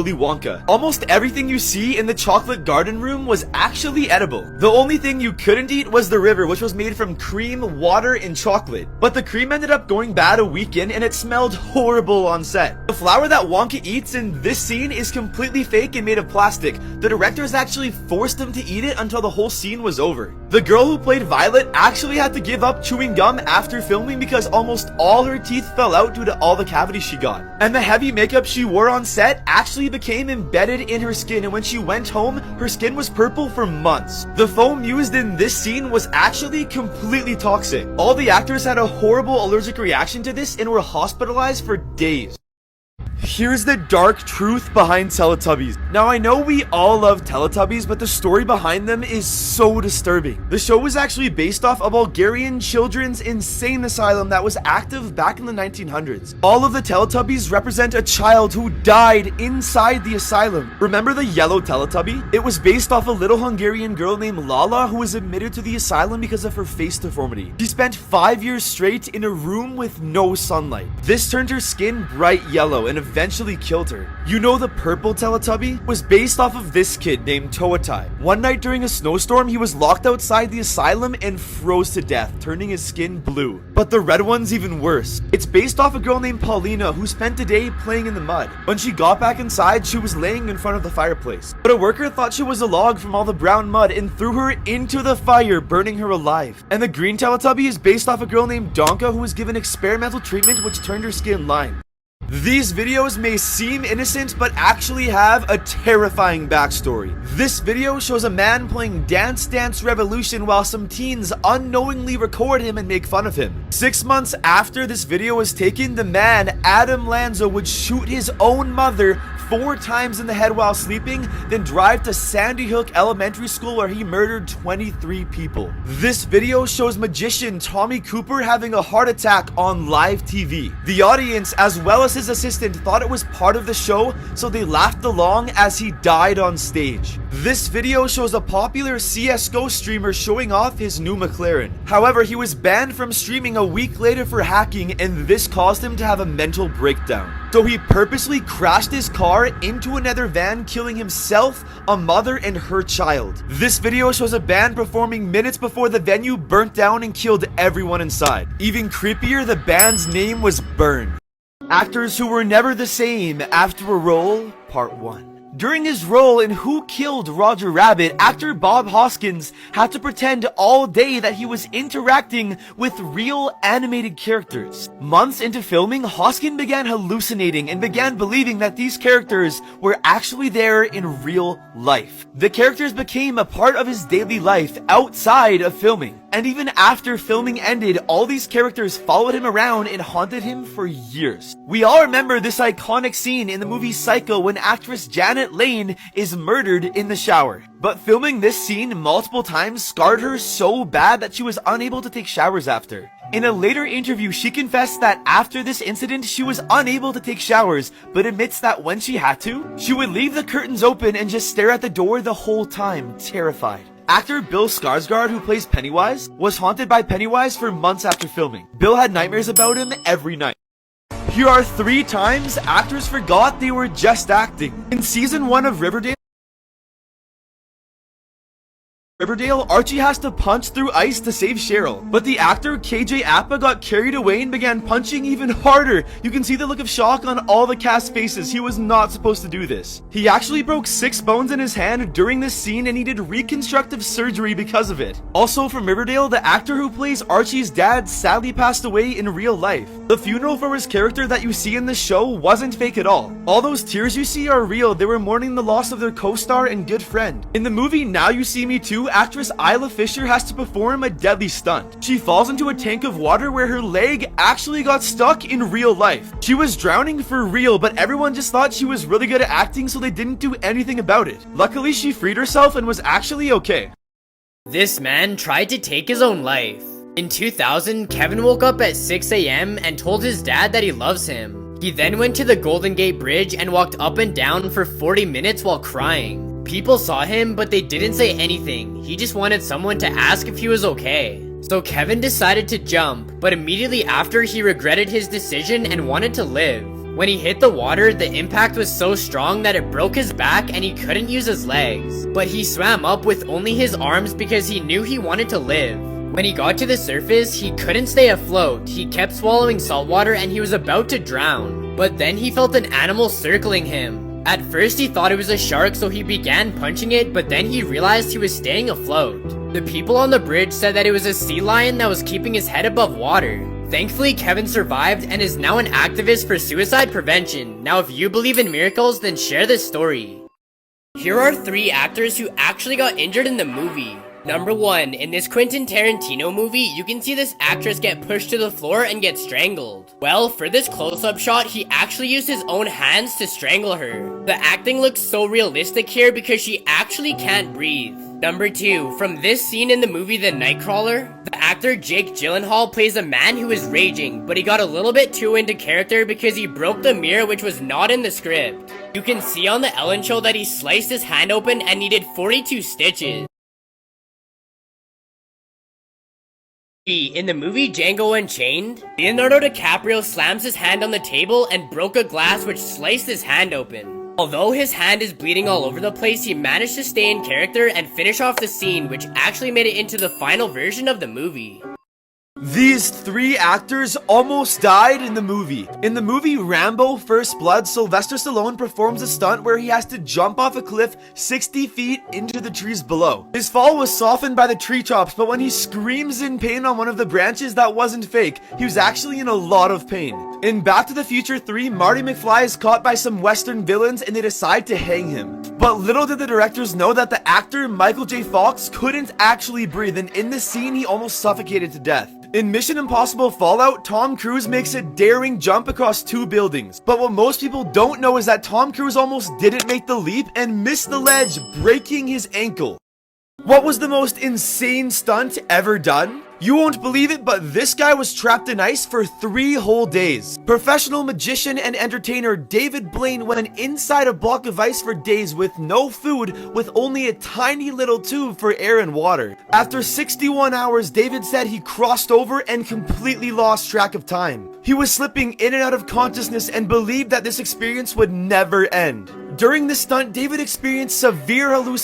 Willy Wonka. Almost everything you see in the chocolate garden room was actually edible. The only thing you couldn't eat was the river, which was made from cream, water, and chocolate. But the cream ended up going bad a week in and it smelled horrible on set. The flour that Wonka eats in this scene is completely fake and made of plastic. The directors actually forced him to eat it until the whole scene was over. The girl who played Violet actually had to give up chewing gum after filming because almost all her teeth fell out due to all the cavities she got. And the heavy makeup she wore on set actually became embedded in her skin, and when she went home, her skin was purple for months. The foam used in this scene was actually completely toxic. All the actors had a horrible allergic reaction to this and were hospitalized for days. Here's the dark truth behind Teletubbies. Now I know we all love Teletubbies, but the story behind them is so disturbing. The show was actually based off a Bulgarian children's insane asylum that was active back in the 1900s. All of the Teletubbies represent a child who died inside the asylum. Remember the yellow Teletubby? It was based off a little Hungarian girl named Lala who was admitted to the asylum because of her face deformity. She spent 5 years straight in a room with no sunlight. This turned her skin bright yellow and eventually killed her. You know the purple Teletubby was based off of this kid named Toatai. One night during a snowstorm, he was locked outside the asylum and froze to death, turning his skin blue. But the red one's even worse. It's based off a girl named Paulina who spent the day playing in the mud. When she got back inside, she was laying in front of the fireplace. But a worker thought she was a log from all the brown mud and threw her into the fire, burning her alive. And the green Teletubby is based off a girl named Donka who was given experimental treatment which turned her skin lime. These videos may seem innocent, but actually have a terrifying backstory. This video shows a man playing Dance Dance Revolution while some teens unknowingly record him and make fun of him. 6 months after this video was taken, the man, Adam Lanza, would shoot his own mother 4 times in the head while sleeping, then drive to Sandy Hook Elementary School where he murdered 23 people. This video shows magician Tommy Cooper having a heart attack on live TV. The audience, as well as his assistant, thought it was part of the show, so they laughed along as he died on stage. This video shows a popular CSGO streamer showing off his new McLaren. However, he was banned from streaming a week later for hacking, and this caused him to have a mental breakdown. So he purposely crashed his car into another van, killing himself, a mother, and her child. This video shows a band performing minutes before the venue burnt down and killed everyone inside. Even creepier, the band's name was Burn. Actors who were never the same after a role, Part 1. During his role in Who Killed Roger Rabbit, actor Bob Hoskins had to pretend all day that he was interacting with real animated characters. Months into filming, Hoskins began hallucinating and began believing that these characters were actually there in real life. The characters became a part of his daily life outside of filming. And even after filming ended, all these characters followed him around and haunted him for years. We all remember this iconic scene in the movie Psycho when actress Janet Lane is murdered in the shower. But filming this scene multiple times scarred her so bad that she was unable to take showers after. In a later interview, she confessed that after this incident, she was unable to take showers, but admits that when she had to, she would leave the curtains open and just stare at the door the whole time, terrified. Actor Bill Skarsgård, who plays Pennywise, was haunted by Pennywise for months after filming. Bill had nightmares about him every night. Here are 3 times actors forgot they were just acting. In season 1 of Riverdale, Archie has to punch through ice to save Cheryl, but the actor KJ Apa got carried away and began punching even harder. You can see the look of shock on all the cast faces. He was not supposed to do this. He actually broke 6 bones in his hand during this scene and needed reconstructive surgery because of it. Also from Riverdale, the actor who plays Archie's dad sadly passed away in real life. The funeral for his character that you see in the show wasn't fake at all. All those tears you see are real. They were mourning the loss of their co-star and good friend. In the movie Now You See Me Too, actress Isla Fisher has to perform a deadly stunt. She falls into a tank of water where her leg actually got stuck in real life. She was drowning for real, but everyone just thought she was really good at acting, so they didn't do anything about it. Luckily, she freed herself and was actually okay. This man tried to take his own life. In 2000, Kevin woke up at 6 a.m. and told his dad that he loves him. He then went to the Golden Gate Bridge and walked up and down for 40 minutes while crying. People saw him, but they didn't say anything. He just wanted someone to ask if he was okay. So Kevin decided to jump, but immediately after he regretted his decision and wanted to live. When he hit the water, the impact was so strong that it broke his back and he couldn't use his legs. But he swam up with only his arms because he knew he wanted to live. When he got to the surface, he couldn't stay afloat. He kept swallowing salt water and he was about to drown. But then he felt an animal circling him. At first he thought it was a shark, so he began punching it, but then he realized he was staying afloat. The people on the bridge said that it was a sea lion that was keeping his head above water. Thankfully, Kevin survived and is now an activist for suicide prevention. Now, if you believe in miracles, then share this story. Here are 3 actors who actually got injured in the movie. Number 1, in this Quentin Tarantino movie, you can see this actress get pushed to the floor and get strangled. Well, for this close-up shot, he actually used his own hands to strangle her. The acting looks so realistic here because she actually can't breathe. Number 2, from this scene in the movie The Nightcrawler, the actor Jake Gyllenhaal plays a man who is raging, but he got a little bit too into character because he broke the mirror, which was not in the script. You can see on the Ellen show that he sliced his hand open and needed 42 stitches. In the movie Django Unchained, Leonardo DiCaprio slams his hand on the table and broke a glass which sliced his hand open. Although his hand is bleeding all over the place, he managed to stay in character and finish off the scene, which actually made it into the final version of the movie. These 3 actors almost died in the movie. In the movie Rambo First Blood, Sylvester Stallone performs a stunt where he has to jump off a cliff 60 feet into the trees below. His fall was softened by the tree tops, but when he screams in pain on one of the branches, that wasn't fake. He was actually in a lot of pain. In Back to the Future 3, Marty McFly is caught by some Western villains and they decide to hang him. But little did the directors know that the actor Michael J. Fox couldn't actually breathe, and in this scene he almost suffocated to death. In Mission Impossible Fallout, Tom Cruise makes a daring jump across 2 buildings. But what most people don't know is that Tom Cruise almost didn't make the leap and missed the ledge, breaking his ankle. What was the most insane stunt ever done? You won't believe it, but this guy was trapped in ice for 3 whole days. Professional magician and entertainer David Blaine went inside a block of ice for days with no food, with only a tiny little tube for air and water. After 61 hours, David said he crossed over and completely lost track of time. He was slipping in and out of consciousness and believed that this experience would never end. During this stunt, David experienced severe hallucinations